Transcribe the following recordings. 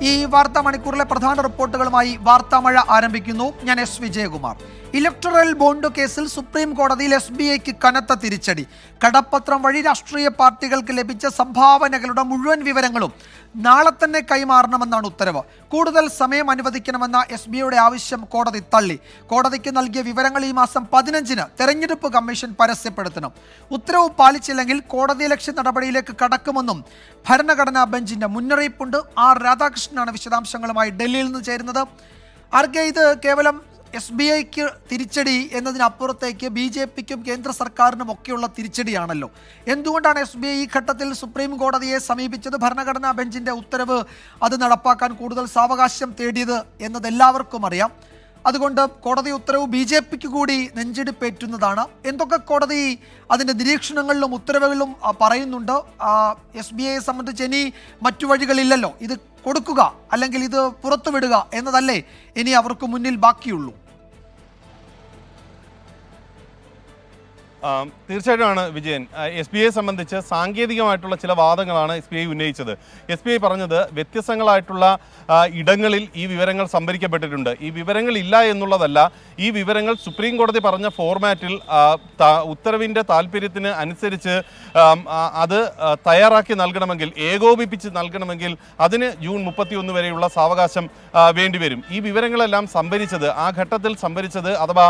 ഈ വാർത്താ മണിക്കൂറിലെ പ്രധാന റിപ്പോർട്ടുകളുമായി വാർത്താമഴ ആരംഭിക്കുന്നു. ഞാൻ എസ് വിജയകുമാർ. ഇലക്ടറൽ ബോണ്ട് കേസിൽ സുപ്രീം കോടതിയിൽ SBIക്ക് കനത്ത തിരിച്ചടി. കടപ്പത്രം വഴി രാഷ്ട്രീയ പാർട്ടികൾക്ക് ലഭിച്ച സംഭാവനകളുടെ മുഴുവൻ വിവരങ്ങളും നാളെ തന്നെ കൈമാറണമെന്നാണ് ഉത്തരവ്. കൂടുതൽ സമയം അനുവദിക്കണമെന്ന SBIയുടെ ആവശ്യം കോടതി തള്ളി. കോടതിക്ക് നൽകിയ വിവരങ്ങൾ ഈ മാസം 15-ന് തെരഞ്ഞെടുപ്പ് കമ്മീഷൻ പരസ്യപ്പെടുത്തണം. ഉത്തരവ് പാലിച്ചില്ലെങ്കിൽ കോടതിയലക്ഷ്യ നടപടിയിലേക്ക് കടക്കുമെന്നും ഭരണഘടനാ ബെഞ്ചിന്റെ മുന്നറിയിപ്പുണ്ട്. ആർ രാധാകൃഷ്ണനാണ് വിശദാംശങ്ങളുമായി ഡൽഹിയിൽ നിന്ന് ചേരുന്നത്. ആർക്കെ, ഇത് കേവലം SBIക്ക് തിരിച്ചടി എന്നതിനപ്പുറത്തേക്ക് BJPക്കും കേന്ദ്ര സർക്കാരിനും ഒക്കെയുള്ള തിരിച്ചടിയാണല്ലോ. എന്തുകൊണ്ടാണ് SBI ഈ ഘട്ടത്തിൽ സുപ്രീം കോടതിയെ സമീപിച്ചത്? ഭരണഘടനാ ബെഞ്ചിന്റെ ഉത്തരവ് അത് നടപ്പാക്കാൻ കൂടുതൽ സാവകാശം തേടിയത് എന്നത് എല്ലാവർക്കും അറിയാം. അതുകൊണ്ട് കോടതി ഉത്തരവ് BJPക്ക് കൂടി നെഞ്ചിടിപ്പേറ്റുന്നതാണ്. എന്തൊക്കെ കോടതി അതിൻ്റെ നിരീക്ഷണങ്ങളിലും ഉത്തരവുകളിലും പറയുന്നുണ്ട്? SBIയെ സംബന്ധിച്ച് ഇനി മറ്റു വഴികളില്ലല്ലോ. ഇത് കൊടുക്കുക അല്ലെങ്കിൽ ഇത് പുറത്തുവിടുക എന്നതല്ലേ ഇനി അവർക്ക് മുന്നിൽ ബാക്കിയുള്ളൂ? തീർച്ചയായിട്ടുമാണ് വിജയൻ. SBIയെ സംബന്ധിച്ച് സാങ്കേതികമായിട്ടുള്ള ചില വാദങ്ങളാണ് SBI ഉന്നയിച്ചത്. SBI പറഞ്ഞത് വ്യത്യസ്തങ്ങളായിട്ടുള്ള ഇടങ്ങളിൽ ഈ വിവരങ്ങൾ സംഭരിക്കപ്പെട്ടിട്ടുണ്ട്. ഈ വിവരങ്ങൾ ഇല്ല എന്നുള്ളതല്ല, ഈ വിവരങ്ങൾ സുപ്രീം കോടതി പറഞ്ഞ ഫോർമാറ്റിൽ ഉത്തരവിൻ്റെ താല്പര്യത്തിന് അനുസരിച്ച് അത് തയ്യാറാക്കി നൽകണമെങ്കിൽ, ഏകോപിപ്പിച്ച് നൽകണമെങ്കിൽ അതിന് ജൂൺ 31 വരെയുള്ള സാവകാശം വേണ്ടിവരും. ഈ വിവരങ്ങളെല്ലാം സംഭരിച്ചത്, ആ ഘട്ടത്തിൽ സംഭരിച്ചത് അഥവാ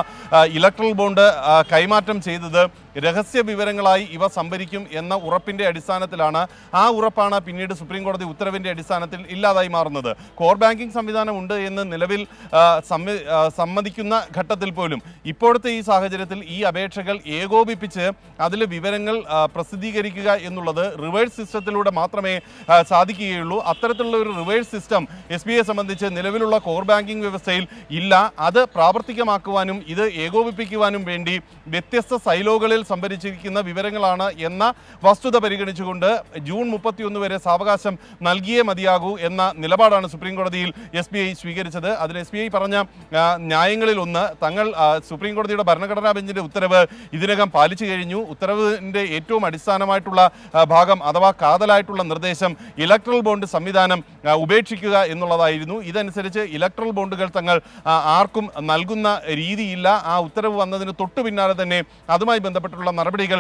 ഇലക്ട്രൽ ബോണ്ട് കൈമാറ്റം ചെയ്തത് രഹസ്യ വിവരങ്ങളായി ഇവ സംഭരിക്കും എന്ന ഉറപ്പിൻ്റെ അടിസ്ഥാനത്തിലാണ്. ആ ഉറപ്പാണ് പിന്നീട് സുപ്രീം കോടതി ഉത്തരവിൻ്റെ അടിസ്ഥാനത്തിൽ ഇല്ലാതായി മാറുന്നത്. കോർ ബാങ്കിംഗ് സംവിധാനം ഉണ്ട് എന്ന് നിലവിൽ സമ്മതിക്കുന്ന ഘട്ടത്തിൽ പോലും ഇപ്പോഴത്തെ ഈ സാഹചര്യത്തിൽ ഈ അപേക്ഷകൾ ഏകോപിപ്പിച്ച് അതിൽ വിവരങ്ങൾ പ്രസിദ്ധീകരിക്കുക എന്നുള്ളത് റിവേഴ്സ് സിസ്റ്റത്തിലൂടെ മാത്രമേ സാധിക്കുകയുള്ളൂ. അത്തരത്തിലുള്ള ഒരു റിവേഴ്സ് സിസ്റ്റം SBIയെ സംബന്ധിച്ച് നിലവിലുള്ള കോർ ബാങ്കിംഗ് വ്യവസ്ഥയിൽ ഇല്ല. അത് പ്രാവർത്തികമാക്കുവാനും ഇത് ഏകോപിപ്പിക്കുവാനും വേണ്ടി വ്യത്യസ്ത സൈലോകളിൽ സംഭരിച്ചിരിക്കുന്ന വിവരങ്ങളാണ് എന്ന വസ്തുത പരിഗണിച്ചുകൊണ്ട് ജൂൺ 31 വരെ സാവകാശം നൽകിയേ മതിയാകൂ എന്ന നിലപാടാണ് സുപ്രീം കോടതിയിൽ SBI സ്വീകരിച്ചത്. അതിന് SBI പറഞ്ഞ ന്യായങ്ങളിൽ ഒന്ന്, തങ്ങൾ സുപ്രീം കോടതിയുടെ ഭരണഘടനാ ബെഞ്ചിന്റെ ഉത്തരവ് ഇതിനകം പാലിച്ചു കഴിഞ്ഞു. ഉത്തരവിൻ്റെ ഏറ്റവും അടിസ്ഥാനമായിട്ടുള്ള ഭാഗം അഥവാ കാതലായിട്ടുള്ള നിർദ്ദേശം ഇലക്ട്രൽ ബോണ്ട് സംവിധാനം ഉപേക്ഷിക്കുക എന്നുള്ളതായിരുന്നു. ഇതനുസരിച്ച് ഇലക്ട്രൽ ബോണ്ടുകൾ തങ്ങൾ ആർക്കും നൽകുന്ന രീതിയില്ല. ആ ഉത്തരവ് വന്നതിന് തൊട്ടു പിന്നാലെ തന്നെ അതുമായി ബന്ധപ്പെട്ടുള്ള നടപടികൾ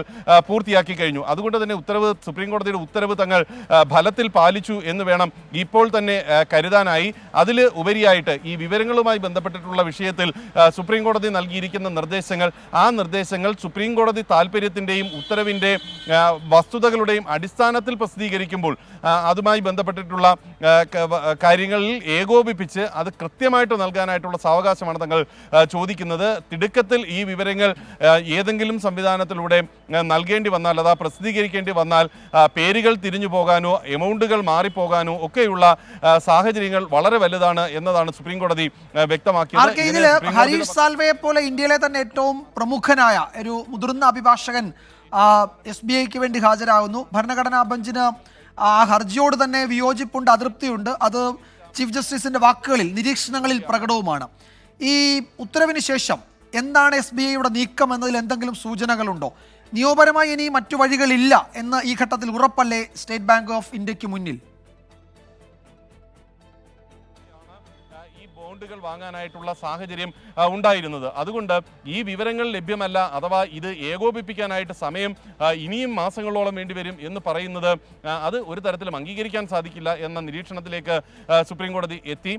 പൂർത്തിയാക്കി കഴിഞ്ഞു. അതുകൊണ്ട് തന്നെ സുപ്രീം കോടതിയുടെ ഉത്തരവ് തങ്ങൾ ഫലത്തിൽ പാലിച്ചു എന്ന് വേണം ഇപ്പോൾ തന്നെ കരുതാനായി. അതിൽ ഉപരിയായിട്ട് ഈ വിവരങ്ങളുമായി ബന്ധപ്പെട്ടിട്ടുള്ള വിഷയത്തിൽ സുപ്രീം കോടതി നൽകിയിരിക്കുന്ന നിർദ്ദേശങ്ങൾ, ആ നിർദ്ദേശങ്ങൾ സുപ്രീം കോടതി താല്പര്യത്തിൻ്റെയും ഉത്തരവിൻ്റെ വസ്തുതകളുടെയും അടിസ്ഥാനത്തിൽ പ്രസിദ്ധീകരിക്കുമ്പോൾ അതുമായി ബന്ധപ്പെട്ടിട്ടുള്ള കാര്യങ്ങളിൽ ഏകോപിപ്പിച്ച് അത് കൃത്യമായിട്ട് നൽകാനായിട്ടുള്ള സാവകാശമാണ് തങ്ങൾ ചോദിക്കുന്നത്. തിടുക്കത്തിൽ ഈ വിവരങ്ങൾ ഏതെങ്കിലും സംവിധാനത്തിലൂടെ നൽകേണ്ടി വന്നാൽ, അതാ പ്രസിദ്ധീകരിക്കേണ്ടി വന്നാൽ പേരുകൾ തിരിഞ്ഞു പോകാനോ എമൗണ്ടുകൾ മാറിപ്പോകാനോ ഒക്കെയുള്ള സാഹചര്യങ്ങൾ വളരെ വലുതാണ് എന്നതാണ് സുപ്രീം കോടതി വ്യക്തമാക്കിയത്. ഇതിൽ ഹരീഷ് സാൽവയെ പോലെ ഇന്ത്യയിലെ തന്നെ ഏറ്റവും പ്രമുഖനായ ഒരു മുതിർന്ന അഭിഭാഷകൻ SBIക്ക് വേണ്ടി ഹാജരാകുന്നു. ഭരണഘടനാ ബെഞ്ചിന് ആ ഹർജിയോട് തന്നെ വിയോജിപ്പുണ്ട്, അതൃപ്തിയുണ്ട്. അത് ചീഫ് ജസ്റ്റിസിന്റെ വാക്കുകളിൽ, നിരീക്ഷണങ്ങളിൽ പ്രകടവുമാണ്. ഈ ഉത്തരവിന് ശേഷം എന്താണ് SBIയുടെ നീക്കം എന്നതിൽ എന്തെങ്കിലും സൂചനകളുണ്ടോ? നിയമപരമായി ഇനി മറ്റു വഴികളില്ല എന്ന് ഈ ഘട്ടത്തിൽ ഉറപ്പല്ലേ സ്റ്റേറ്റ് ബാങ്ക് ഓഫ് ഇന്ത്യക്ക് മുന്നിൽ? ബോണ്ടുകൾ വാങ്ങാനായിട്ടുള്ള സാഹചര്യം ഉണ്ടായിരുന്നത്. അതുകൊണ്ട് ഈ വിവരങ്ങൾ ലഭ്യമല്ല, അഥവാ ഇത് ഏകോപിപ്പിക്കാനായിട്ട് സമയം ഇനിയും മാസങ്ങളോളം വേണ്ടിവരും എന്ന് പറയുന്നത് അത് ഒരു തരത്തിലും അംഗീകരിക്കാൻ സാധിക്കില്ല എന്ന നിരീക്ഷണത്തിലേക്ക് സുപ്രീം കോടതി എത്തി.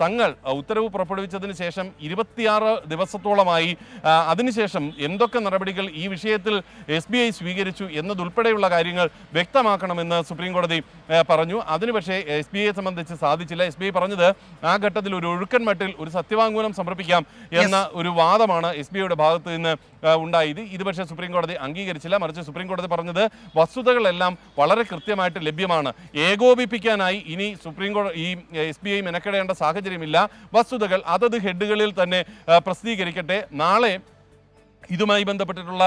തങ്ങൾ ഉത്തരവ് പുറപ്പെടുവിച്ചതിന് ശേഷം 26 ദിവസത്തോളമായി. അതിനുശേഷം എന്തൊക്കെ നടപടികൾ ഈ വിഷയത്തിൽ SBI സ്വീകരിച്ചു എന്നതുൾപ്പെടെയുള്ള കാര്യങ്ങൾ വ്യക്തമാക്കണമെന്ന് സുപ്രീം കോടതി പറഞ്ഞു. അതിന് പക്ഷേ SBIയെ സംബന്ധിച്ച് സാധിച്ചില്ല. SBI പറഞ്ഞത് ആ ഘട്ടത്തിൽ ഒരു ഒഴുക്കൻ മട്ടിൽ ഒരു സത്യവാങ്മൂലം സമർപ്പിക്കാം എന്ന ഒരു വാദമാണ് SBIയുടെ ഭാഗത്ത് നിന്ന് ഉണ്ടായത്. ഇത് പക്ഷേ സുപ്രീം കോടതി അംഗീകരിച്ചില്ല. മറിച്ച് സുപ്രീം കോടതി പറഞ്ഞത് വസ്തുതകളെല്ലാം വളരെ കൃത്യമായിട്ട് ലഭ്യമാണ്. ഏകോപിപ്പിക്കാനായി ഇനി സുപ്രീം കോടതി ഈ SBI മെനക്കെടേണ്ട സാഹചര്യമില്ല. വസ്തുതകൾ അതത് ഹെഡുകളിൽ തന്നെ പ്രസിദ്ധീകരിക്കട്ടെ. നാളെ ഇതുമായി ബന്ധപ്പെട്ടിട്ടുള്ള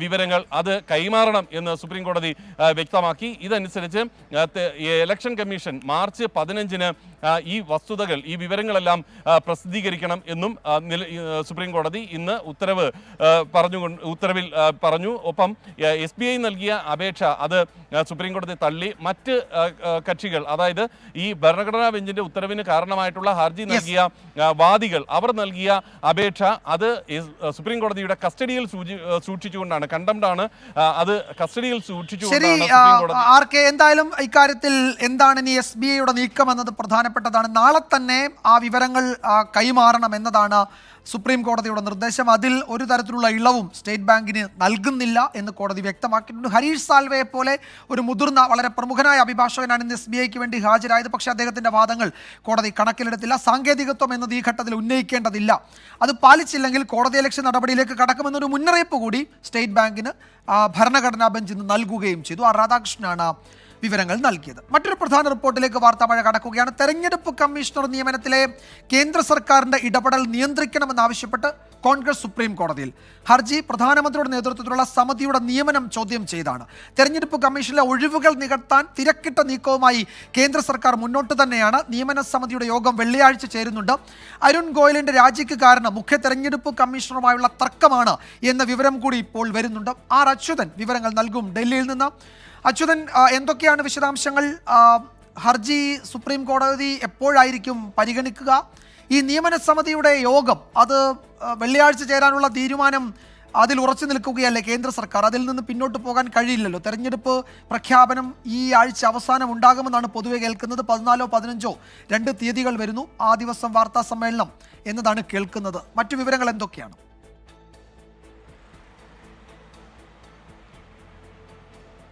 വിവരങ്ങൾ അത് കൈമാറണം എന്ന് സുപ്രീം കോടതി വ്യക്തമാക്കി. ഇതനുസരിച്ച് ഇലക്ഷൻ കമ്മീഷൻ മാർച്ച് 15-ന് ഈ വസ്തുതകൾ, ഈ വിവരങ്ങളെല്ലാം പ്രസിദ്ധീകരിക്കണം എന്നും സുപ്രീം കോടതി ഇന്ന് ഉത്തരവിൽ പറഞ്ഞു. ഒപ്പം SBI നൽകിയ അപേക്ഷ അത് സുപ്രീം കോടതി തള്ളി. മറ്റ് കക്ഷികൾ, അതായത് ഈ ഭരണഘടനാ ബെഞ്ചിന്റെ ഉത്തരവിന് കാരണമായിട്ടുള്ള ഹർജി നൽകിയ വാദികൾ, അവർ നൽകിയ അപേക്ഷ അത് സുപ്രീം കോടതിയുടെ കസ്റ്റഡിയിൽ സൂക്ഷിച്ചുകൊണ്ടാണ്, കണ്ടംപ്റ്റാണ്, അത് കസ്റ്റഡിയിൽ സൂക്ഷിച്ചുകൊണ്ടാണ്. എന്തായാലും ഇക്കാര്യത്തിൽ എന്താണ് ഇനി SBIയുടെ നീക്കം എന്നത് പ്രധാനപ്പെട്ടതാണ്. നാളെ തന്നെ ആ വിവരങ്ങൾ കൈമാറണം എന്നതാണ് സുപ്രീം കോടതിയുടെ നിർദ്ദേശം. അതിൽ ഒരു തരത്തിലുള്ള ഇളവും സ്റ്റേറ്റ് ബാങ്കിന് നൽകുന്നില്ല എന്ന് കോടതി വ്യക്തമാക്കിയിട്ടുണ്ട്. ഹരീഷ് സാൽവയെ പോലെ ഒരു മുതിർന്ന വളരെ പ്രമുഖനായ അഭിഭാഷകനാണ് ഇന്ന് SBIക്ക് വേണ്ടി ഹാജരായത്. പക്ഷേ അദ്ദേഹത്തിൻ്റെ വാദങ്ങൾ കോടതി കണക്കിലെടുത്തില്ല. സാങ്കേതികത്വം എന്നത് ഈ ഘട്ടത്തിൽ ഉന്നയിക്കേണ്ടതില്ല, അത് പാലിച്ചില്ലെങ്കിൽ കോടതിയലക്ഷ്യ നടപടിയിലേക്ക് കടക്കുമെന്നൊരു മുന്നറിയിപ്പ് കൂടി സ്റ്റേറ്റ് ബാങ്കിന് ഭരണഘടനാ ബെഞ്ച് ഇന്ന് നൽകുകയും ചെയ്തു. ആർ രാധാകൃഷ്ണനാണ് വിവരങ്ങൾ നൽകിയത്. മറ്റൊരു പ്രധാന റിപ്പോർട്ടിലേക്ക് വാർത്താമഴ കടക്കുകയാണ്. തെരഞ്ഞെടുപ്പ് കമ്മീഷണർ നിയമനത്തിലെ കേന്ദ്ര സർക്കാരിന്റെ ഇടപെടൽ നിയന്ത്രിക്കണമെന്നാവശ്യപ്പെട്ട് കോൺഗ്രസ് സുപ്രീം കോടതിയിൽ. ഹർജി പ്രധാനമന്ത്രിയുടെ നേതൃത്വത്തിലുള്ള സമിതിയുടെ നിയമനം ചോദ്യം ചെയ്താണ്. തെരഞ്ഞെടുപ്പ് കമ്മീഷനിലെ ഒഴിവുകൾ നികത്താൻ തിരക്കിട്ട നീക്കവുമായി കേന്ദ്ര സർക്കാർ മുന്നോട്ട് തന്നെയാണ്. നിയമന സമിതിയുടെ യോഗം വെള്ളിയാഴ്ച ചേരുന്നുണ്ട്. അരുൺ ഗോയലിന്റെ രാജിക്ക് കാരണം മുഖ്യ തെരഞ്ഞെടുപ്പ് കമ്മീഷണറുമായുള്ള തർക്കമാണ് എന്ന വിവരം കൂടി ഇപ്പോൾ വരുന്നുണ്ട്. ആർ അച്യുതൻ വിവരങ്ങൾ നൽകും ഡൽഹിയിൽ നിന്ന്. അച്യുതൻ, എന്തൊക്കെയാണ് വിശദാംശങ്ങൾ? ഹർജി സുപ്രീം കോടതി എപ്പോഴായിരിക്കും പരിഗണിക്കുക? ഈ നിയമന സമിതിയുടെ യോഗം അത് വെള്ളിയാഴ്ച ചേരാനുള്ള തീരുമാനം അതിൽ ഉറച്ചു നിൽക്കുകയല്ലേ കേന്ദ്ര സർക്കാർ? അതിൽ നിന്ന് പിന്നോട്ട് പോകാൻ കഴിയില്ലല്ലോ. തെരഞ്ഞെടുപ്പ് പ്രഖ്യാപനം ഈ ആഴ്ച അവസാനം ഉണ്ടാകുമെന്നാണ് പൊതുവെ കേൾക്കുന്നത്. 14 15 2 തീയതികൾ വരുന്നു. ആ ദിവസം വാർത്താ സമ്മേളനം എന്നതാണ് കേൾക്കുന്നത്. മറ്റു വിവരങ്ങൾ എന്തൊക്കെയാണ്?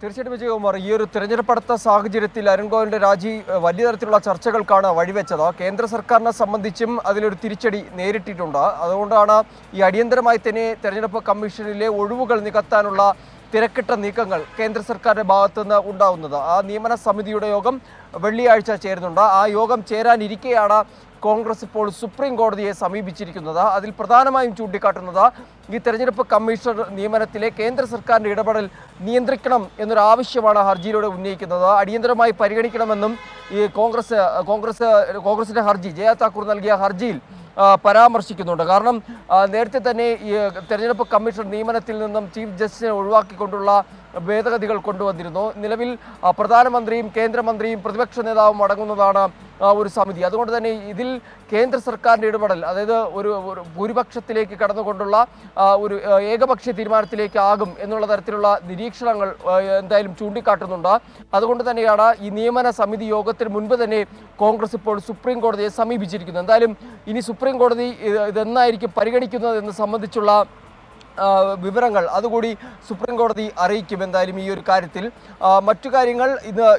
തീർച്ചയായിട്ടും വിജയകുമാർ, ഈ ഒരു തിരഞ്ഞെടുപ്പെടുത്ത സാഹചര്യത്തിൽ അരുൺ ഗോയലിന്റെ രാജി വലിയ തരത്തിലുള്ള ചർച്ചകൾക്കാണ് വഴിവെച്ചത്. കേന്ദ്ര സർക്കാരിനെ സംബന്ധിച്ചും അതിലൊരു തിരിച്ചടി നേരിട്ടിട്ടുണ്ട്. അതുകൊണ്ടാണ് ഈ അടിയന്തരമായി തന്നെ തെരഞ്ഞെടുപ്പ് കമ്മീഷനിലെ ഒഴിവുകൾ നികത്താനുള്ള തിരക്കിട്ട നീക്കങ്ങൾ കേന്ദ്ര സർക്കാരിന്റെ ഭാഗത്തുനിന്ന് ഉണ്ടാവുന്നത്. ആ നിയമന സമിതിയുടെ യോഗം വെള്ളിയാഴ്ച ചേരുന്നുണ്ട്. ആ യോഗം ചേരാനിരിക്കെയാണ് കോൺഗ്രസ് ഇപ്പോൾ സുപ്രീം കോടതിയെ സമീപിച്ചിരിക്കുന്നത്. അതിൽ പ്രധാനമായും ചൂണ്ടിക്കാട്ടുന്നത് ഈ തെരഞ്ഞെടുപ്പ് കമ്മീഷണർ നിയമനത്തിലെ കേന്ദ്ര സർക്കാരിൻ്റെ ഇടപെടൽ നിയന്ത്രിക്കണം എന്നൊരു ആവശ്യമാണ് ഹർജിയിലൂടെ ഉന്നയിക്കുന്നത്. അടിയന്തരമായി പരിഗണിക്കണമെന്നും ഈ കോൺഗ്രസിന്റെ ഹർജി, ജയ താക്കൂർ നൽകിയ ഹർജിയിൽ പരാമർശിക്കുന്നുണ്ട്. കാരണം നേരത്തെ തന്നെ ഈ തെരഞ്ഞെടുപ്പ് കമ്മീഷൻ നിയമനത്തിൽ നിന്നും ചീഫ് ജസ്റ്റിസിനെ ഒഴിവാക്കിക്കൊണ്ടുള്ള ഭേദഗതികൾ കൊണ്ടുവന്നിരുന്നു. നിലവിൽ പ്രധാനമന്ത്രിയും കേന്ദ്രമന്ത്രിയും പ്രതിപക്ഷ നേതാവും അടങ്ങുന്നതാണ് ഒരു സമിതി. അതുകൊണ്ട് തന്നെ ഇതിൽ കേന്ദ്ര സർക്കാരിൻ്റെ ഇടപെടൽ, അതായത് ഒരു ഭൂരിപക്ഷത്തിലേക്ക് കടന്നുകൊണ്ടുള്ള ഒരു ഏകപക്ഷീയ തീരുമാനത്തിലേക്ക് ആകും എന്നുള്ള തരത്തിലുള്ള നിരീക്ഷണങ്ങൾ എന്തായാലും ചൂണ്ടിക്കാട്ടുന്നുണ്ട്. അതുകൊണ്ട് തന്നെയാണ് ഈ നിയമന സമിതി യോഗത്തിന് മുൻപ് തന്നെ കോൺഗ്രസ് ഇപ്പോൾ സുപ്രീം കോടതിയെ സമീപിച്ചിരിക്കുന്നത്. എന്തായാലും ഇനി സുപ്രീം കോടതി ഇതെന്നായിരിക്കും പരിഗണിക്കുന്നത് എന്ന് സംബന്ധിച്ചുള്ള വിവരങ്ങൾ അതുകൂടി സുപ്രീം കോടതി അറിയിക്കും. എന്തായാലും ഈ ഒരു കാര്യത്തിൽ മറ്റു കാര്യങ്ങൾ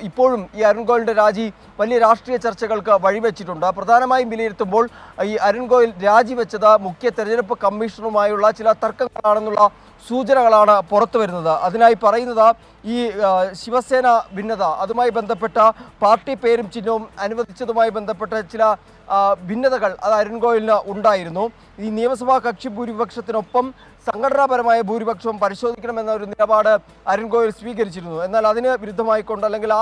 ഇപ്പോഴും ഈ അരുൺ ഗോയലിൻ്റെ രാജി വലിയ രാഷ്ട്രീയ ചർച്ചകൾക്ക് വഴിവെച്ചിട്ടുണ്ട്. പ്രധാനമായും വിലയിരുത്തുമ്പോൾ ഈ അരുൺ ഗോയൽ രാജിവെച്ചത് മുഖ്യ തെരഞ്ഞെടുപ്പ് കമ്മീഷണറുമായുള്ള ചില തർക്കങ്ങളാണെന്നുള്ള സൂചനകളാണ് പുറത്തു വരുന്നത്. അതിനായി പറയുന്നത് ഈ ശിവസേന ഭിന്നത, അതുമായി ബന്ധപ്പെട്ട പാർട്ടി പേരും ചിഹ്നവും അനുവദിച്ചതുമായി ബന്ധപ്പെട്ട ചില ഭിന്നതകൾ അത് അരുൺ ഗോയലിന് ഉണ്ടായിരുന്നു. ഈ നിയമസഭാ കക്ഷി ഭൂരിപക്ഷത്തിനൊപ്പം സംഘടനാപരമായ ഭൂരിപക്ഷവും പരിശോധിക്കണമെന്ന ഒരു നിലപാട് അരുൺ ഗോയൽ സ്വീകരിച്ചിരുന്നു. എന്നാൽ അതിന് വിരുദ്ധമായിക്കൊണ്ട്, അല്ലെങ്കിൽ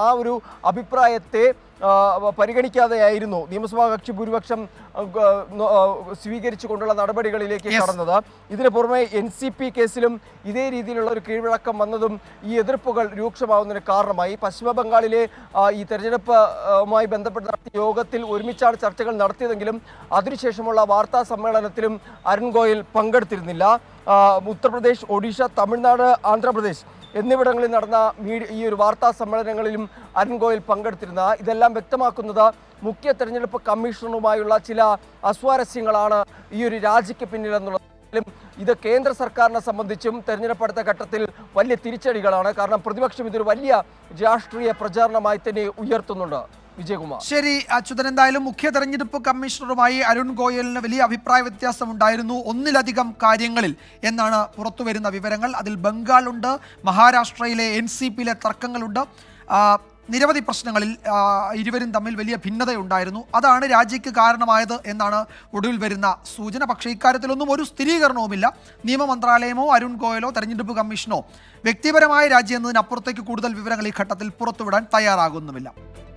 ആ ഒരു അഭിപ്രായത്തെ പരിഗണിക്കാതെയായിരുന്നു നിയമസഭാ കക്ഷി ഭൂരിപക്ഷം സ്വീകരിച്ചുകൊണ്ടുള്ള നടപടികളിലേക്ക് കടന്നത്. ഇതിന് പുറമെ NCP കേസിലും ഇതേ രീതിയിലുള്ള ഒരു കീഴ്വഴക്കം വന്നതും ഈ എതിർപ്പുകൾ രൂക്ഷമാവുന്നതിന് കാരണമായി. പശ്ചിമ ബംഗാളിലെ ഈ തെരഞ്ഞെടുപ്പുമായി ബന്ധപ്പെട്ട യോഗത്തിൽ ഒരുമിച്ചാണ് ചർച്ചകൾ നടത്തിയതെങ്കിലും അതിനുശേഷമുള്ള വാർത്താ സമ്മേളനത്തിലും അരുൺ ഗോയൽ പങ്കെടുത്തിരുന്നില്ല. ഉത്തർപ്രദേശ്, ഒഡീഷ, തമിഴ്നാട്, ആന്ധ്രാപ്രദേശ് എന്നിവിടങ്ങളിൽ നടന്ന ഈ ഒരു വാർത്താ സമ്മേളനങ്ങളിലും അരുൺ ഗോയൽ പങ്കെടുത്തിരുന്ന ഇതെല്ലാം വ്യക്തമാക്കുന്നത് മുഖ്യ തെരഞ്ഞെടുപ്പ് കമ്മീഷണറുമായുള്ള ചില അസ്വാരസ്യങ്ങളാണ് ഈ ഒരു രാജിക്ക് പിന്നിലെന്നുള്ളത്. ഇത് കേന്ദ്ര സർക്കാരിനെ സംബന്ധിച്ചും തെരഞ്ഞെടുപ്പ് ഘട്ടത്തിൽ വലിയ തിരിച്ചടികളാണ്. കാരണം പ്രതിപക്ഷം ഇതൊരു വലിയ രാഷ്ട്രീയ പ്രചാരണമായി തന്നെ ഉയർത്തുന്നുണ്ട്. വിജയകുമാർ, ശരി അച്യുതൻ, എന്തായാലും മുഖ്യ തെരഞ്ഞെടുപ്പ് കമ്മീഷണറുമായി അരുൺ ഗോയലിന് വലിയ അഭിപ്രായ വ്യത്യാസം ഉണ്ടായിരുന്നു ഒന്നിലധികം കാര്യങ്ങളിൽ എന്നാണ് പുറത്തുവരുന്ന വിവരങ്ങൾ. അതിൽ ബംഗാളുണ്ട്, മഹാരാഷ്ട്രയിലെ NCPയിലെ തർക്കങ്ങളുണ്ട്, നിരവധി പ്രശ്നങ്ങളിൽ ഇരുവരും തമ്മിൽ വലിയ ഭിന്നതയുണ്ടായിരുന്നു. അതാണ് രാജിക്ക് കാരണമായത് എന്നാണ് ഒടുവിൽ വരുന്ന സൂചന. പക്ഷേ ഇക്കാര്യത്തിലൊന്നും ഒരു സ്ഥിരീകരണവുമില്ല. നിയമമന്ത്രാലയമോ അരുൺ ഗോയലോ തെരഞ്ഞെടുപ്പ് കമ്മീഷനോ വ്യക്തിപരമായ രാജി എന്നതിനപ്പുറത്തേക്ക് കൂടുതൽ വിവരങ്ങൾ ഈ ഘട്ടത്തിൽ പുറത്തുവിടാൻ തയ്യാറാകുന്നുമില്ല.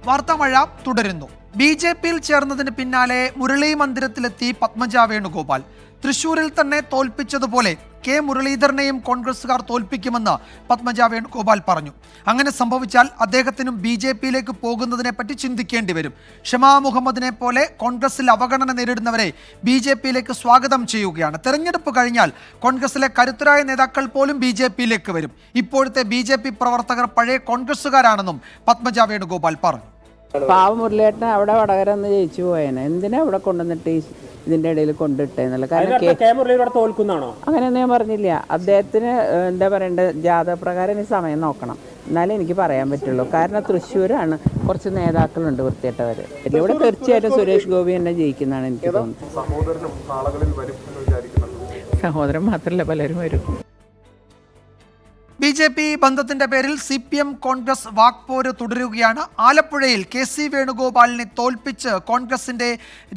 വാർത്താമഴ തുടരുന്നു. BJPയിൽ ചേർന്നതിന് പിന്നാലെ മുരളി മന്ദിരത്തിലെത്തി പത്മജ വേണുഗോപാൽ. തൃശൂരിൽ തന്നെ തോൽപ്പിച്ചതുപോലെ കെ മുരളീധരനെയും കോൺഗ്രസുകാർ തോൽപ്പിക്കുമെന്ന് പത്മജ വേണുഗോപാൽ പറഞ്ഞു. അങ്ങനെ സംഭവിച്ചാൽ അദ്ദേഹത്തിനും BJPയിലേക്ക് പോകുന്നതിനെപ്പറ്റി ചിന്തിക്കേണ്ടി വരും. ഷമാ മുഹമ്മദിനെ പോലെ കോൺഗ്രസിൽ അവഗണന നേരിടുന്നവരെ BJPയിലേക്ക് സ്വാഗതം ചെയ്യുകയാണ്. തെരഞ്ഞെടുപ്പ് കഴിഞ്ഞാൽ കോൺഗ്രസിലെ കരുത്തരായ നേതാക്കൾ പോലും BJPയിലേക്ക് വരും. ഇപ്പോഴത്തെ BJP പ്രവർത്തകർ പഴയ കോൺഗ്രസുകാരാണെന്നും പത്മജ വേണുഗോപാൽ പറഞ്ഞു. പാവ മുരളിയേട്ടൻ അവിടെ വടകര ഒന്ന് ജയിച്ചു പോയേനെ, എന്തിനാ ഇവിടെ കൊണ്ടുവന്നിട്ട് ഇതിന്റെ ഇടയിൽ കൊണ്ടിട്ടേന്നല്ല. കാരണം അങ്ങനെയൊന്നും ഞാൻ പറഞ്ഞില്ല. അദ്ദേഹത്തിന് എന്താ പറയണ്ടത്, ജാതകപ്രകാരം ഈ സമയം നോക്കണം, എന്നാലേ എനിക്ക് പറയാൻ പറ്റുള്ളൂ. കാരണം തൃശ്ശൂരാണ് കുറച്ച് നേതാക്കളുണ്ട് വൃത്തിയിട്ടവർ. ഇവിടെ തീർച്ചയായിട്ടും സുരേഷ് ഗോപി തന്നെ ജയിക്കുന്നതാണ് എനിക്ക് തോന്നുന്നത്. സഹോദരൻ മാത്രമല്ല, പലരും വരും. BJP ബന്ധത്തിന്റെ പേരിൽ CPM കോൺഗ്രസ് വാക്പോര് തുടരുകയാണ്. ആലപ്പുഴയിൽ KC വേണുഗോപാലിനെ തോൽപ്പിച്ച് കോൺഗ്രസിന്റെ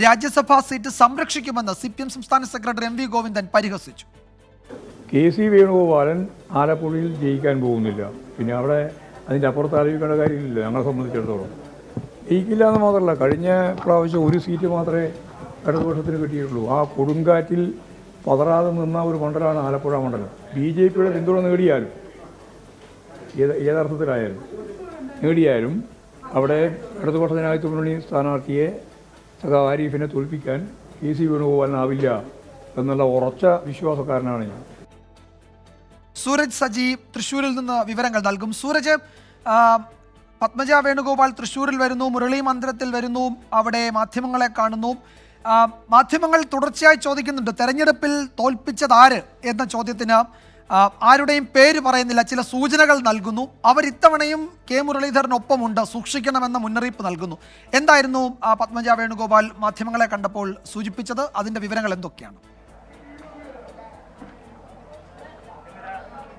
രാജ്യസഭാ സീറ്റ് സംരക്ഷിക്കുമെന്ന് CPM സംസ്ഥാന സെക്രട്ടറി MV ഗോവിന്ദൻ പരിഹസിച്ചു. KC വേണുഗോപാലൻ ആലപ്പുഴയിൽ ജയിക്കാൻ പോകുന്നില്ല. പിന്നെ അവിടെ അതിൻ്റെ അപ്പുറത്ത് ആലോചിക്കേണ്ട കാര്യമില്ല. ഞങ്ങളെ സംബന്ധിച്ചിടത്തോളം ജയിക്കില്ല എന്ന് മാത്രമല്ല, കഴിഞ്ഞ പ്രാവശ്യം ഒരു സീറ്റ് മാത്രമേ ഇടതുപക്ഷത്തിന് കിട്ടിയിട്ടുള്ളൂ. ആ കൊടുങ്കാറ്റിൽ പതറാതെ നിന്ന ഒരു മണ്ഡലമാണ് ആലപ്പുഴ മണ്ഡലം. BJPയുടെ പിന്തുണ നേടിയാലും അവിടെ ഇടതുപക്ഷ ജനാധിപത്യ മുന്നണി സ്ഥാനാർത്ഥിയെ ആരിഫിനെ തോൽപ്പിക്കാൻ KC വേണുഗോപാലിനാവില്ല എന്നുള്ള ഉറച്ച വിശ്വാസക്കാരനാണ് ഞാൻ. സൂരജ് സജി തൃശ്ശൂരിൽ നിന്ന് വിവരങ്ങൾ നൽകും. സൂരജ്, പത്മജ വേണുഗോപാൽ തൃശ്ശൂരിൽ വരുന്നു, മുരളി മന്ദിരത്തിൽ വരുന്നു, അവിടെ മാധ്യമങ്ങളെ കാണുന്നു. മാധ്യമങ്ങൾ തുടർച്ചയായി ചോദിക്കുന്നുണ്ട്, തെരഞ്ഞെടുപ്പിൽ തോൽപ്പിച്ചത് ആര് എന്ന ചോദ്യത്തിന് ആരുടെയും പേര് പറയുന്നില്ല, ചില സൂചനകൾ നൽകുന്നു. അവർ ഇത്തവണയും കെ മുരളീധരനൊപ്പമുണ്ട്, സൂക്ഷിക്കണമെന്ന മുന്നറിയിപ്പ് നൽകുന്നു. എന്തായിരുന്നു പത്മജ വേണുഗോപാൽ മാധ്യമങ്ങളെ കണ്ടപ്പോൾ സൂചിപ്പിച്ചത്? അതിൻ്റെ വിവരങ്ങൾ എന്തൊക്കെയാണ്?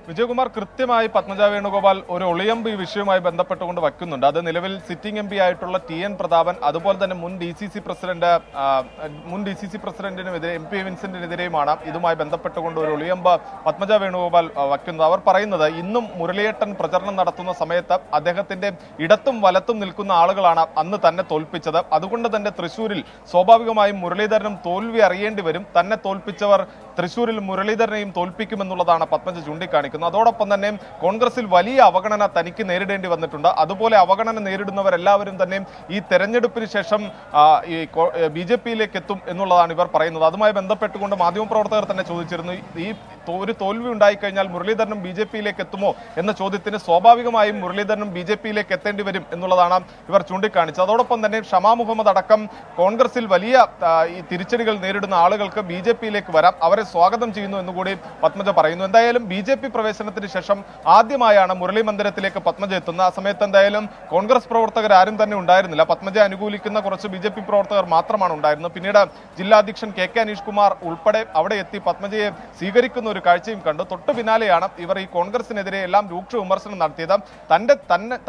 വിജയകുമാർ, കൃത്യമായി പത്മജ വേണുഗോപാൽ ഒരു ഒളിയമ്പ് ഈ വിഷയവുമായി ബന്ധപ്പെട്ടുകൊണ്ട് വയ്ക്കുന്നുണ്ട്. അത് നിലവിൽ സിറ്റിംഗ് MP ആയിട്ടുള്ള TN പ്രതാപൻ, അതുപോലെ തന്നെ മുൻ DCC പ്രസിഡന്റിനുമെതിരെ MP വിൻസെന്റിനെതിരെയുമാണ് ഇതുമായി ബന്ധപ്പെട്ടുകൊണ്ട് ഒരു ഒളിയമ്പ് പത്മജ വേണുഗോപാൽ വയ്ക്കുന്നത്. അവർ പറയുന്നത്, ഇന്നും മുരളിയേട്ടൻ പ്രചരണം നടത്തുന്ന സമയത്ത് അദ്ദേഹത്തിന്റെ ഇടത്തും വലത്തും നിൽക്കുന്ന ആളുകളാണ് അന്ന് തന്നെ തോൽപ്പിച്ചത്. അതുകൊണ്ട് തന്നെ തൃശ്ശൂരിൽ സ്വാഭാവികമായും മുരളീധരനും തോൽവി അറിയേണ്ടി വരും. തന്നെ തോൽപ്പിച്ചവർ തൃശ്ശൂരിൽ മുരളീധരനെയും തോൽപ്പിക്കുമെന്നുള്ളതാണ് പത്മജ ചൂണ്ടിക്കാണിക്കുന്നത്. അതോടൊപ്പം തന്നെ കോൺഗ്രസിൽ വലിയ അവഗണന തനിക്ക് നേരിടേണ്ടി വന്നിട്ടുണ്ട്. അതുപോലെ അവഗണന നേരിടുന്നവരെല്ലാവരും തന്നെ ഈ തെരഞ്ഞെടുപ്പിന് ശേഷം ഈ BJPയിലേക്ക് എത്തും എന്നുള്ളതാണ് ഇവർ പറയുന്നത്. അതുമായി ബന്ധപ്പെട്ടുകൊണ്ട് മാധ്യമപ്രവർത്തകർ തന്നെ ചോദിച്ചിരുന്നു, ഈ ഒരു തോൽവി ഉണ്ടായിക്കഴിഞ്ഞാൽ മുരളീധരനും BJPയിലേക്ക് എത്തുമോ എന്ന ചോദ്യത്തിന് സ്വാഭാവികമായും മുരളീധരനും BJPയിലേക്ക് എത്തേണ്ടി വരും എന്നുള്ളതാണ് ഇവർ ചൂണ്ടിക്കാണിച്ചത്. അതോടൊപ്പം തന്നെ ഷമാ മുഹമ്മദ് അടക്കം കോൺഗ്രസിൽ വലിയ ഈ തിരിച്ചടികൾ നേരിടുന്ന ആളുകൾക്ക് BJPയിലേക്ക് വരാം, അവരെ സ്വാഗതം ചെയ്യുന്നു എന്നുകൂടി പത്മജ പറയുന്നു. എന്തായാലും BJP പ്രവേശനത്തിന് ശേഷം ആദ്യമായാണ് മുരളി മന്ദിരത്തിലേക്ക് പത്മജ എത്തുന്നത്. ആ സമയത്ത് എന്തായാലും കോൺഗ്രസ് പ്രവർത്തകർ ആരും തന്നെ ഉണ്ടായിരുന്നില്ല. പത്മജ അനുകൂലിക്കുന്ന കുറച്ച് BJP പ്രവർത്തകർ മാത്രമാണ് ഉണ്ടായിരുന്നത്. പിന്നീട് ജില്ലാധ്യക്ഷൻ KK അനീഷ് കുമാർ ഉൾപ്പെടെ അവിടെ എത്തി പത്മജയെ സ്വീകരിക്കുന്ന ഒരു കാഴ്ചയും കണ്ടു. തൊട്ടു പിന്നാലെയാണ് ഇവർ ഈ കോൺഗ്രസിനെതിരെ എല്ലാം രൂക്ഷ വിമർശനം നടത്തിയത്.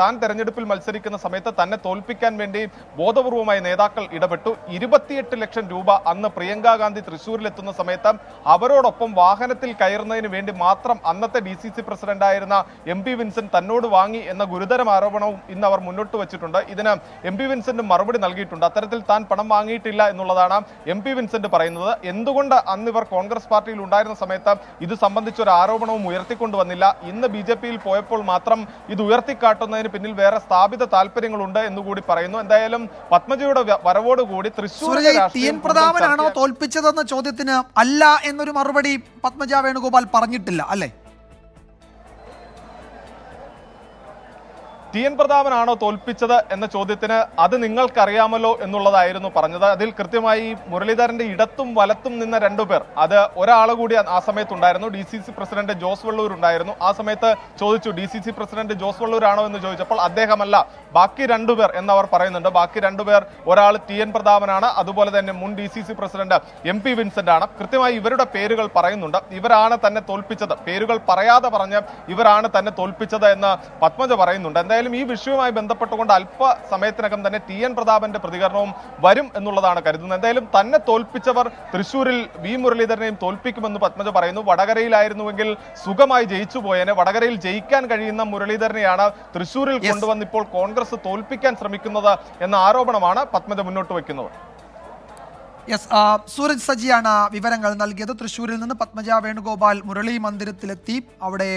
താൻ തെരഞ്ഞെടുപ്പിൽ മത്സരിക്കുന്ന സമയത്ത് തന്നെ തോൽപ്പിക്കാൻ വേണ്ടി ബോധപൂർവമായി നേതാക്കൾ ഇടപെട്ടു. 28 ലക്ഷം രൂപ അന്ന് പ്രിയങ്ക ഗാന്ധി തൃശ്ശൂരിലെത്തുന്ന സമയത്ത് അവരോടൊപ്പം വാഹനത്തിൽ കയറുന്നതിന് വേണ്ടി മാത്രം അന്നത്തെ DCC പ്രസിഡന്റായിരുന്ന MP വിൻസെന്റ് തന്നോട് വാങ്ങി എന്ന ഗുരുതരം ആരോപണവും ഇന്ന് അവർ മുന്നോട്ട് വെച്ചിട്ടുണ്ട്. ഇതിന് MP വിൻസെന്റ് മറുപടി നൽകിയിട്ടുണ്ട്. അത്തരത്തിൽ താൻ പണം വാങ്ങിയിട്ടില്ല എന്നുള്ളതാണ് MP വിൻസെന്റ് പറയുന്നത്. എന്തുകൊണ്ട് അന്ന് ഇവർ കോൺഗ്രസ് പാർട്ടിയിൽ ഉണ്ടായിരുന്ന സമയത്ത് ഇത് സംബന്ധിച്ച ഒരു ആരോപണവും ഉയർത്തിക്കൊണ്ടുവന്നില്ല? ഇന്ന് BJPയിൽ പോയപ്പോൾ മാത്രം ഇത് ഉയർത്തിക്കാട്ടുന്നതിന് പിന്നിൽ വേറെ സ്ഥാപിത താല്പര്യങ്ങളുണ്ട് എന്നുകൂടി പറയുന്നു. എന്തായാലും പത്മജയുടെ വരവോടുകൂടി തൃശ്ശൂർ പ്രതാപനാണോ തോൽപ്പിച്ചതെന്ന ചോദ്യത്തിന് അല്ല എന്നൊരു മറുപടി പത്മജ വേണുഗോപാൽ പറഞ്ഞിട്ടില്ല, അല്ലേ? TN പ്രതാപനാണോ തോൽപ്പിച്ചത് എന്ന ചോദ്യത്തിന് അത് നിങ്ങൾക്കറിയാമല്ലോ എന്നുള്ളതായിരുന്നു പറഞ്ഞത്. അതിൽ കൃത്യമായി മുരളീധരന്റെ ഇടത്തും വലത്തും നിന്ന രണ്ടുപേർ, അത് ഒരാൾ കൂടി ആ സമയത്തുണ്ടായിരുന്നു. DCC പ്രസിഡന്റ് ജോസ് വള്ളൂർ ഉണ്ടായിരുന്നു. ആ സമയത്ത് ചോദിച്ചു, DCC പ്രസിഡന്റ് ജോസ് വള്ളൂർ ആണോ എന്ന് ചോദിച്ചപ്പോൾ അദ്ദേഹമല്ല, ബാക്കി രണ്ടുപേർ എന്നവർ പറയുന്നുണ്ട്. ബാക്കി രണ്ടുപേർ, ഒരാൾ TN പ്രതാപനാണ്, അതുപോലെ തന്നെ മുൻ DCC പ്രസിഡന്റ് MP വിൻസെന്റ് ആണ്. കൃത്യമായി ഇവരുടെ പേരുകൾ പറയുന്നുണ്ട്. ഇവരാണ് തന്നെ തോൽപ്പിച്ചത്, പേരുകൾ പറയാതെ പറഞ്ഞ് ഇവരാണ് തന്നെ തോൽപ്പിച്ചത് എന്ന് പത്മജ പറയുന്നുണ്ട്. എന്തായാലും എന്തായാലും ഈ വിഷയവുമായി ബന്ധപ്പെട്ടുകൊണ്ട് അല്പസമയത്തിനകം തന്നെ TN പ്രതാപന്റെ പ്രതികരണവും വരും എന്നുള്ളതാണ് കരുതുന്നത്. എന്തായാലും തന്നെ തോൽപ്പിച്ചവർ തൃശ്ശൂരിൽ V മുരളീധരനെയും തോൽപ്പിക്കുമെന്ന് പത്മജ പറയുന്നു. വടകരയിലായിരുന്നുവെങ്കിൽ സുഖമായി ജയിച്ചു പോയേനെ. വടകരയിൽ ജയിക്കാൻ കഴിയുന്ന മുരളീധരനെയാണ് തൃശ്ശൂരിൽ കൊണ്ടുവന്ന് ഇപ്പോൾ കോൺഗ്രസ് തോൽപ്പിക്കാൻ ശ്രമിക്കുന്നത് എന്ന ആരോപണമാണ് പത്മജ മുന്നോട്ട് വയ്ക്കുന്നത്. സൂരജ് സജിയാണ് വിവരങ്ങൾ നൽകിയത്. തൃശ്ശൂരിൽ നിന്ന് പത്മജ വേണുഗോപാൽ മുരളി മന്ദിരത്തിലെത്തി അവിടെ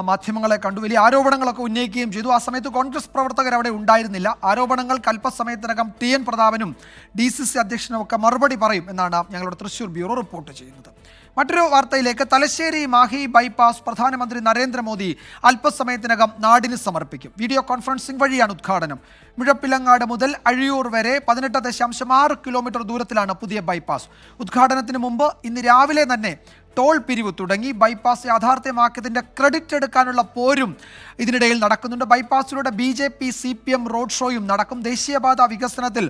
മാധ്യമങ്ങളെ കണ്ടു, വലിയ ആരോപണങ്ങളൊക്കെ ഉന്നയിക്കുകയും ചെയ്തു. ആ സമയത്ത് കോൺഗ്രസ് പ്രവർത്തകർ അവിടെ ഉണ്ടായിരുന്നില്ല. ആരോപണങ്ങൾക്ക് അല്പസമയത്തിനകം TN പ്രതാപനും DCC അധ്യക്ഷനും ഒക്കെ മറുപടി പറയും എന്നാണ് ഞങ്ങളുടെ തൃശ്ശൂർ ബ്യൂറോ റിപ്പോർട്ട് ചെയ്യുന്നത്. മറ്റൊരു വാർത്തയിലേക്ക്. തലശ്ശേരി മാഹി ബൈപ്പാസ് പ്രധാനമന്ത്രി നരേന്ദ്രമോദി അല്പസമയത്തിനകം നാടിന് സമർപ്പിക്കും. വീഡിയോ കോൺഫറൻസിംഗ് വഴിയാണ് ഉദ്ഘാടനം. മുഴപ്പിലങ്ങാട് മുതൽ അഴിയൂർ വരെ 18.6 കിലോമീറ്റർ ദൂരത്തിലാണ് പുതിയ ബൈപ്പാസ്. ഉദ്ഘാടനത്തിന് മുമ്പ് ഇന്ന് രാവിലെ തന്നെ ടോൾ പിരിവ് തുടങ്ങി. ബൈപ്പാസ് യാഥാർത്ഥ്യമാക്കിയതിൻ്റെ ക്രെഡിറ്റ് എടുക്കാനുള്ള പോരും ഇതിനിടയിൽ നടക്കുന്നുണ്ട്. ബൈപ്പാസിലൂടെ BJP CPM റോഡ് ഷോയും നടക്കും. ദേശീയപാത വികസനത്തിൽ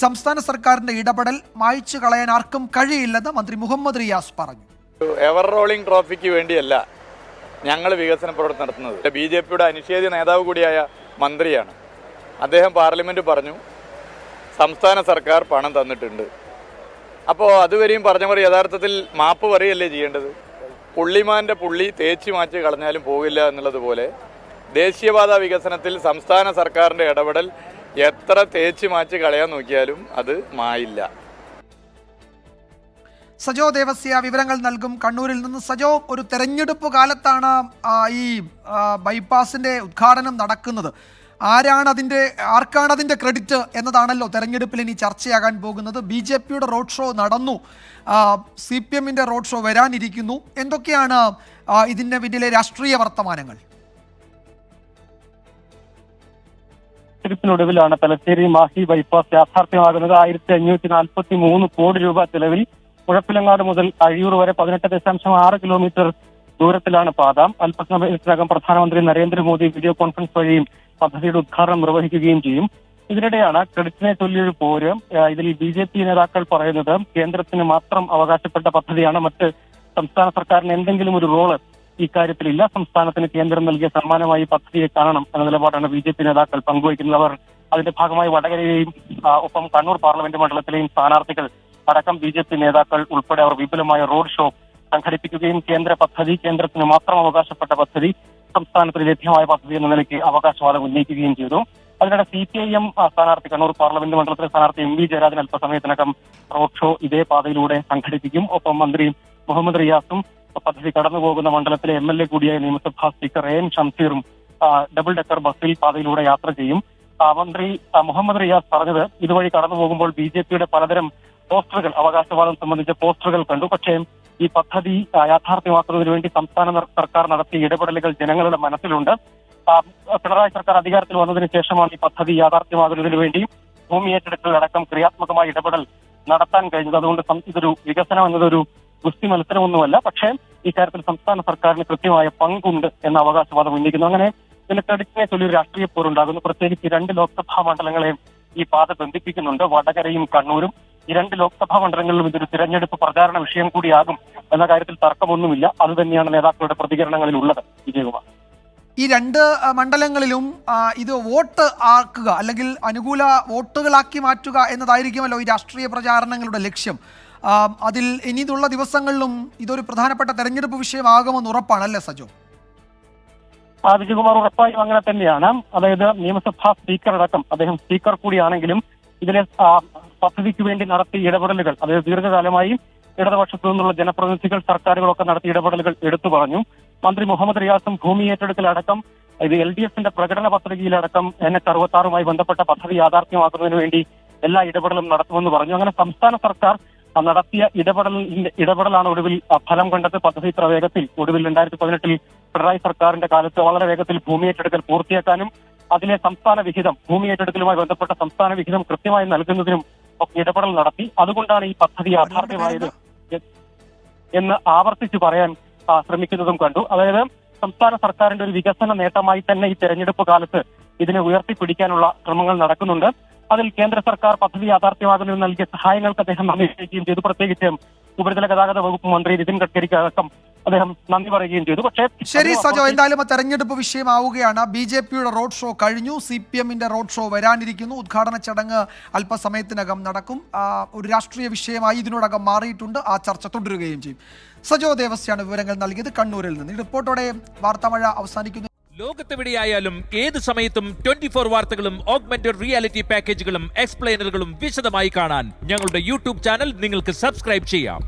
സംസ്ഥാന സർക്കാരിൻ്റെ ഇടപെടൽ മായ്ച്ചു കളയാൻ ആർക്കും കഴിയില്ലെന്ന് മന്ത്രി മുഹമ്മദ് റിയാസ് പറഞ്ഞു. എവർ റോളിംഗ് ട്രോഫിക്ക് വേണ്ടിയല്ല ഞങ്ങൾ വികസന പ്രവർത്തനം നടത്തുന്നത്. BJPയുടെ അനിഷേധ്യ നേതാവ് കൂടിയായ മന്ത്രിയാണ് അദ്ദേഹം. പാർലമെന്റ് പറഞ്ഞു സംസ്ഥാന സർക്കാർ പണം തന്നിട്ടുണ്ട്. അപ്പോൾ അതുവരെയും പറഞ്ഞവർ യഥാർത്ഥത്തിൽ മാപ്പ് പറയുകയല്ലേ ചെയ്യേണ്ടത്? പുള്ളിമാൻ്റെ പുള്ളി തേച്ച് മാറ്റി കളഞ്ഞാലും പോകില്ല എന്നുള്ളതുപോലെ ദേശീയപാത വികസനത്തിൽ സംസ്ഥാന സർക്കാരിൻ്റെ ഇടപെടൽ എത്ര തേച്ച് മാറ്റി കളയാൻ നോക്കിയാലും അത് മായില്ല. സജോ ദേവസ്യ വിവരങ്ങൾ നൽകും കണ്ണൂരിൽ നിന്ന്. സജോ, ഒരു തെരഞ്ഞെടുപ്പ് കാലത്താണ് ഈ ബൈപ്പാസിന്റെ ഉദ്ഘാടനം നടക്കുന്നത്. ആർക്കാണ് അതിന്റെ ക്രെഡിറ്റ് എന്നതാണല്ലോ തെരഞ്ഞെടുപ്പിൽ ഇനി ചർച്ചയാകാൻ പോകുന്നത്. BJPയുടെ റോഡ് ഷോ നടന്നു, CPMന്റെ റോഡ് ഷോ വരാനിരിക്കുന്നു. എന്തൊക്കെയാണ് ഇതിന്റെ പിന്നിലെ രാഷ്ട്രീയ വർത്തമാനങ്ങൾ? ൊടുവിലാണ് തലശ്ശേരി മാഹി ബൈപ്പാസ് യാഥാർത്ഥ്യമാകുന്നത്. 1543 കോടി രൂപ ചെലവിൽ മുഴപ്പിലങ്ങാട് മുതൽ അഴിയൂർ വരെ 18.6 കിലോമീറ്റർ ദൂരത്തിലാണ് പാത. അല്പസമയത്തിനകം പ്രധാനമന്ത്രി നരേന്ദ്രമോദി വീഡിയോ കോൺഫറൻസ് വഴിയും പദ്ധതിയുടെ ഉദ്ഘാടനം നിർവഹിക്കുകയും ചെയ്യും. ഇതിനിടെയാണ് ക്രെഡിറ്റിനെ ചൊല്ലിയൊരു പോര്. ഇതിൽ BJP നേതാക്കൾ പറയുന്നത് കേന്ദ്രത്തിന് മാത്രം അവകാശപ്പെട്ട പദ്ധതിയാണ്, മറ്റ് സംസ്ഥാന സർക്കാരിന് എന്തെങ്കിലും ഒരു റോള് ഇക്കാര്യത്തിലില്ല, സംസ്ഥാനത്തിന് കേന്ദ്രം നൽകിയ സമ്മാനമായി പദ്ധതിയെ കാണണം എന്ന നിലപാടാണ് BJP നേതാക്കൾ പങ്കുവയ്ക്കുന്നത്. അവർ അതിന്റെ ഭാഗമായി വടകരയെയും ഒപ്പം കണ്ണൂർ പാർലമെന്റ് മണ്ഡലത്തിലെയും സ്ഥാനാർത്ഥികൾ അടക്കം BJP നേതാക്കൾ ഉൾപ്പെടെ അവർ വിപുലമായ റോഡ് ഷോ സംഘടിപ്പിക്കുകയും കേന്ദ്ര പദ്ധതി, കേന്ദ്രത്തിന് മാത്രം അവകാശപ്പെട്ട പദ്ധതി, സംസ്ഥാനത്തിന് ലഭ്യമായ പദ്ധതി എന്ന നിലയ്ക്ക് അവകാശവാദം ഉന്നയിക്കുകയും ചെയ്തു. അതിനിടെ CPIM സ്ഥാനാർത്ഥി, കണ്ണൂർ പാർലമെന്റ് മണ്ഡലത്തിലെ സ്ഥാനാർത്ഥി MV ജയരാജൻ അല്പസമയത്തിനകം റോഡ് ഷോ ഇതേ പാതയിലൂടെ സംഘടിപ്പിക്കും. ഒപ്പം മന്ത്രി മുഹമ്മദ് റിയാസും പദ്ധതി കടന്നുപോകുന്ന മണ്ഡലത്തിലെ MLA കൂടിയായ നിയമസഭാ സ്പീക്കർ AM ഷംസീറും ഡബിൾ ഡെക്കർ ബസ്സിൽ പാതയിലൂടെ യാത്ര ചെയ്യും. മന്ത്രി മുഹമ്മദ് റിയാസ് പറഞ്ഞത് ഇതുവഴി കടന്നു പോകുമ്പോൾ BJPയുടെ പലതരം പോസ്റ്ററുകൾ, അവകാശവാദം സംബന്ധിച്ച പോസ്റ്ററുകൾ കണ്ടു. പക്ഷേ ഈ പദ്ധതി യാഥാർത്ഥ്യമാക്കുന്നതിന് വേണ്ടി സംസ്ഥാന സർക്കാർ നടത്തിയ ഇടപെടലുകൾ ജനങ്ങളുടെ മനസ്സിലുണ്ട്. പിണറായി സർക്കാർ അധികാരത്തിൽ വന്നതിന് ശേഷമാണ് ഈ പദ്ധതി യാഥാർത്ഥ്യമാകുന്നതിന് വേണ്ടി ഭൂമി ഏറ്റെടുക്കലടക്കം ക്രിയാത്മകമായ ഇടപെടൽ നടത്താൻ കഴിഞ്ഞത്. അതുകൊണ്ട് ഇതൊരു വികസനം എന്നതൊരു ഗുസ്തി മത്സരമൊന്നുമല്ല, പക്ഷേ ഇക്കാര്യത്തിൽ സംസ്ഥാന സർക്കാരിന് കൃത്യമായ പങ്കുണ്ട് എന്ന അവകാശവാദം ഉന്നയിക്കുന്നു. അങ്ങനെ ഇതിന്റെ ക്രെഡിറ്റിനെ ചൊല്ലിയൊരു രാഷ്ട്രീയ പോരുണ്ടാകുന്നു. പ്രത്യേകിച്ച് 2 ലോക്സഭാ മണ്ഡലങ്ങളെയും ഈ പാത ബന്ധിപ്പിക്കുന്നുണ്ട്, വടകരയും കണ്ണൂരും. ഈ 2 ലോക്സഭാ മണ്ഡലങ്ങളിലും ഇതൊരു തിരഞ്ഞെടുപ്പ് പ്രചാരണ വിഷയം കൂടിയാകും എന്ന കാര്യത്തിൽ തർക്കമൊന്നുമില്ല. അതുതന്നെയാണ് നേതാക്കളുടെ പ്രതികരണങ്ങളിൽ ഉള്ളത്. വിജയകുമാർ, ഈ 2 മണ്ഡലങ്ങളിലും ഇത് വോട്ട് ആക്കുക അല്ലെങ്കിൽ അനുകൂല വോട്ടുകളാക്കി മാറ്റുക എന്നതായിരിക്കുമല്ലോ ഈ രാഷ്ട്രീയ പ്രചാരണങ്ങളുടെ ലക്ഷ്യം. അതിൽ ഇനിയുള്ള ദിവസങ്ങളിലും ഇതൊരു പ്രധാനപ്പെട്ട തെരഞ്ഞെടുപ്പ് വിഷയമാകുമെന്ന് ഉറപ്പാണല്ലേ സജോ? വിജയകുമാർ, ഉറപ്പായും അങ്ങനെ തന്നെയാണ്. അതായത് നിയമസഭാ സ്പീക്കർ അടക്കം, അദ്ദേഹം സ്പീക്കർ കൂടിയാണെങ്കിലും ഇതിലെ പദ്ധതിക്ക് വേണ്ടി നടത്തിയ ഇടപെടലുകൾ, അതായത് ദീർഘകാലമായി ഇടതുപക്ഷത്തു നിന്നുള്ള ജനപ്രതിനിധികൾ, സർക്കാരുകളൊക്കെ നടത്തിയ ഇടപെടലുകൾ എടുത്തു പറഞ്ഞു. മന്ത്രി മുഹമ്മദ് റിയാസും ഭൂമി ഏറ്റെടുക്കലടക്കം ഇത് LDFന്റെ പ്രകടന പത്രികയിലടക്കം NH-66മായി ബന്ധപ്പെട്ട പദ്ധതി യാഥാർത്ഥ്യമാക്കുന്നതിന് വേണ്ടി എല്ലാ ഇടപെടലും നടത്തുമെന്ന് പറഞ്ഞു. അങ്ങനെ സംസ്ഥാന സർക്കാർ നടത്തിയ ഇടപെടലാണ് ഒടുവിൽ ഫലം കണ്ടത്. പദ്ധതി ഇത്ര വേഗത്തിൽ ഒടുവിൽ 2018 പിണറായി സർക്കാരിന്റെ കാലത്ത് വളരെ വേഗത്തിൽ ഭൂമി ഏറ്റെടുക്കൽ പൂർത്തിയാക്കാനും അതിലെ സംസ്ഥാന വിഹിതം, ഭൂമി ഏറ്റെടുക്കലുമായി ബന്ധപ്പെട്ട സംസ്ഥാന വിഹിതം കൃത്യമായി നൽകുന്നതിനും ഇടപെടൽ നടത്തി. അതുകൊണ്ടാണ് ഈ പദ്ധതി യാഥാർത്ഥ്യമായത് എന്ന് ആവർത്തിച്ച് പറയാൻ ശ്രമിക്കുന്നതും കണ്ടു. അതായത് സംസ്ഥാന സർക്കാരിന്റെ ഒരു വികസന നേട്ടമായി തന്നെ ഈ തെരഞ്ഞെടുപ്പ് കാലത്ത് ഇതിനെ ഉയർത്തിപ്പിടിക്കാനുള്ള ശ്രമങ്ങൾ നടക്കുന്നുണ്ട്. അതിൽ കേന്ദ്ര സർക്കാർ പദ്ധതി യാഥാർത്ഥ്യമാകുന്നതിന് നൽകിയ സഹായങ്ങൾക്ക് അദ്ദേഹം നന്ദി അറിയിക്കുകയും ചെയ്തു. പ്രത്യേകിച്ച് ഉപരിതല ഗതാഗത വകുപ്പ് മന്ത്രി നിതിൻ ഗഡ്കരിക്ക് അടക്കം അദ്ദേഹം നന്ദി പറയുകയും ചെയ്തു. പക്ഷേ ശരി സജോ, എന്തായാലും ആ തെരഞ്ഞെടുപ്പ് വിഷയമാവുകയാണ്. BJP-യുടെ റോഡ് ഷോ കഴിഞ്ഞു, CPM-ന്റെ റോഡ് ഷോ വരാനിരിക്കുന്നു. ഉദ്ഘാടന ചടങ്ങ് അല്പസമയത്തിനകം നടക്കും. ഒരു രാഷ്ട്രീയ വിഷയമായി ഇതിനോടകം മാറിയിട്ടുണ്ട്. ആ ചർച്ച തുടരുകയും ചെയ്യും. സജോ ദേവസ്യാണ് വിവരങ്ങൾ നൽകിയത് കണ്ണൂരിൽ നിന്ന്. ഈ റിപ്പോർട്ടോടെ വാർത്താമഴ അവസാനിക്കുന്നു. ലോകത്തെവിടെയായാലും ഏത് സമയത്തും 24 വാർത്തകളും ഓഗ്മെന്റഡ് റിയാലിറ്റി പാക്കേജുകളും എക്സ്പ്ലെയിനറുകളും വിശദമായി കാണാൻ ഞങ്ങളുടെ യൂട്യൂബ് ചാനൽ നിങ്ങൾക്ക് സബ്സ്ക്രൈബ് ചെയ്യാം.